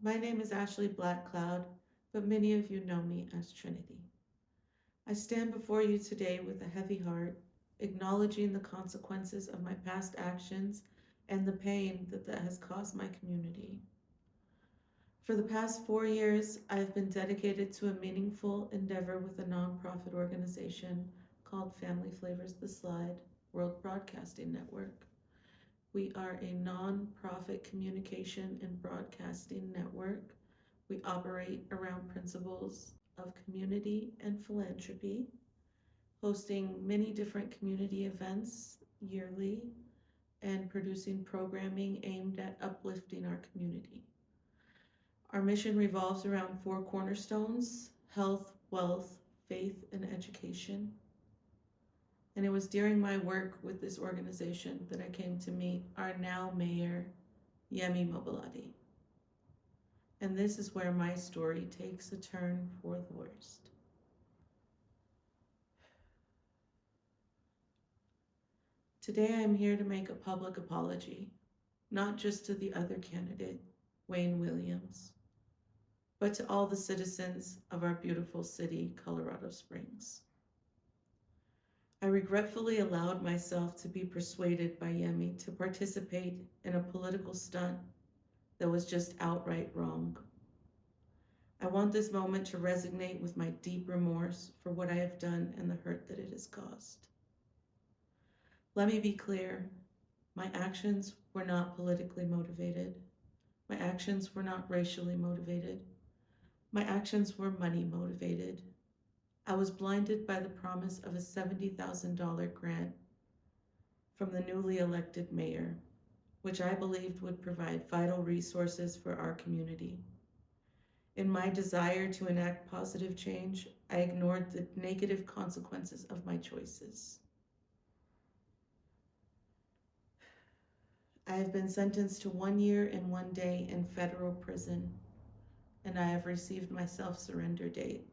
My name is Ashley Blackcloud, but many of you know me as Trinity. I stand before you today with a heavy heart, acknowledging the consequences of my past actions and the pain that has caused my community. For the past 4 years, I have been dedicated to a meaningful endeavor with a nonprofit organization called Family Flavors the Slide World Broadcasting Network. We are a nonprofit communication and broadcasting network. We operate around principles of community and philanthropy, hosting many different community events yearly and producing programming aimed at uplifting our community. Our mission revolves around four cornerstones: health, wealth, faith, and education. And it was during my work with this organization that I came to meet our now mayor, Yemi Mobiladi. And this is where my story takes a turn for the worst. Today I am here to make a public apology, not just to the other candidate, Wayne Williams, but to all the citizens of our beautiful city, Colorado Springs. I regretfully allowed myself to be persuaded by Yemi to participate in a political stunt that was just outright wrong. I want this moment to resonate with my deep remorse for what I have done and the hurt that it has caused. Let me be clear, my actions were not politically motivated. My actions were not racially motivated. My actions were money motivated. I was blinded by the promise of a $70,000 grant from the newly elected mayor, which I believed would provide vital resources for our community. In my desire to enact positive change, I ignored the negative consequences of my choices. I have been sentenced to 1 year and 1 day in federal prison, and I have received my self-surrender date.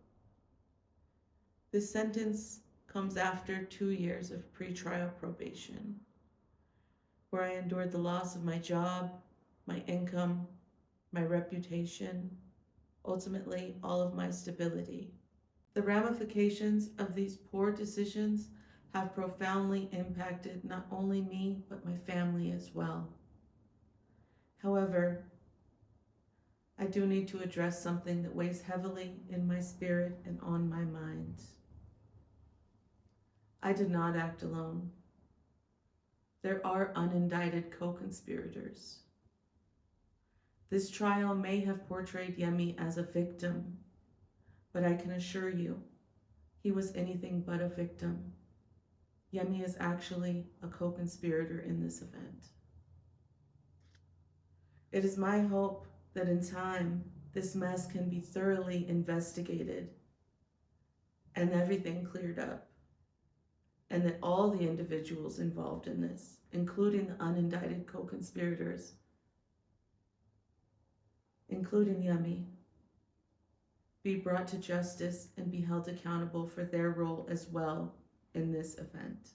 This sentence comes after 2 years of pretrial probation, where I endured the loss of my job, my income, my reputation, ultimately all of my stability. The ramifications of these poor decisions have profoundly impacted not only me, but my family as well. However, I do need to address something that weighs heavily in my spirit and on my mind. I did not act alone. There are unindicted co-conspirators. This trial may have portrayed Yemi as a victim, but I can assure you, he was anything but a victim. Yemi is actually a co-conspirator in this event. It is my hope that in time, this mess can be thoroughly investigated and everything cleared up, and that all the individuals involved in this, including the unindicted co-conspirators, including Yemi, be brought to justice and be held accountable for their role as well in this event.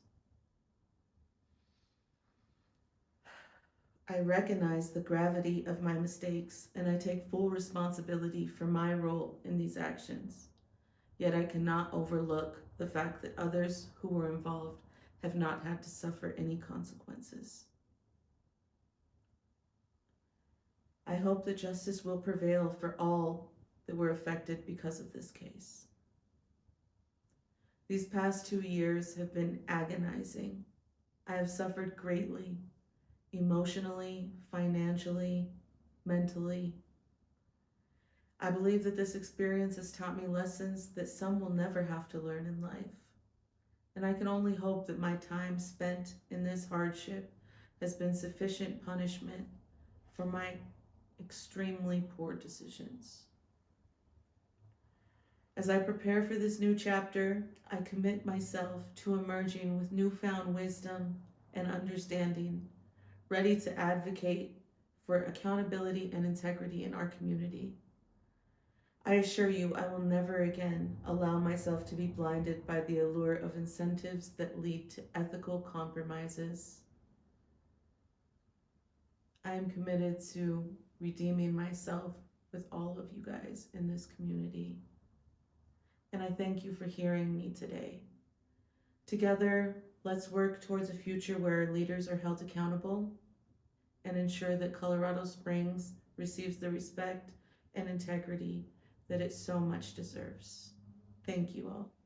I recognize the gravity of my mistakes and I take full responsibility for my role in these actions. Yet I cannot overlook the fact that others who were involved have not had to suffer any consequences. I hope that justice will prevail for all that were affected because of this case. These past 2 years have been agonizing. I have suffered greatly, emotionally, financially, mentally. I believe that this experience has taught me lessons that some will never have to learn in life. And I can only hope that my time spent in this hardship has been sufficient punishment for my extremely poor decisions. As I prepare for this new chapter, I commit myself to emerging with newfound wisdom and understanding, ready to advocate for accountability and integrity in our community. I assure you, I will never again allow myself to be blinded by the allure of incentives that lead to ethical compromises. I am committed to redeeming myself with all of you guys in this community. And I thank you for hearing me today. Together, let's work towards a future where leaders are held accountable and ensure that Colorado Springs receives the respect and integrity that it so much deserves. Thank you all.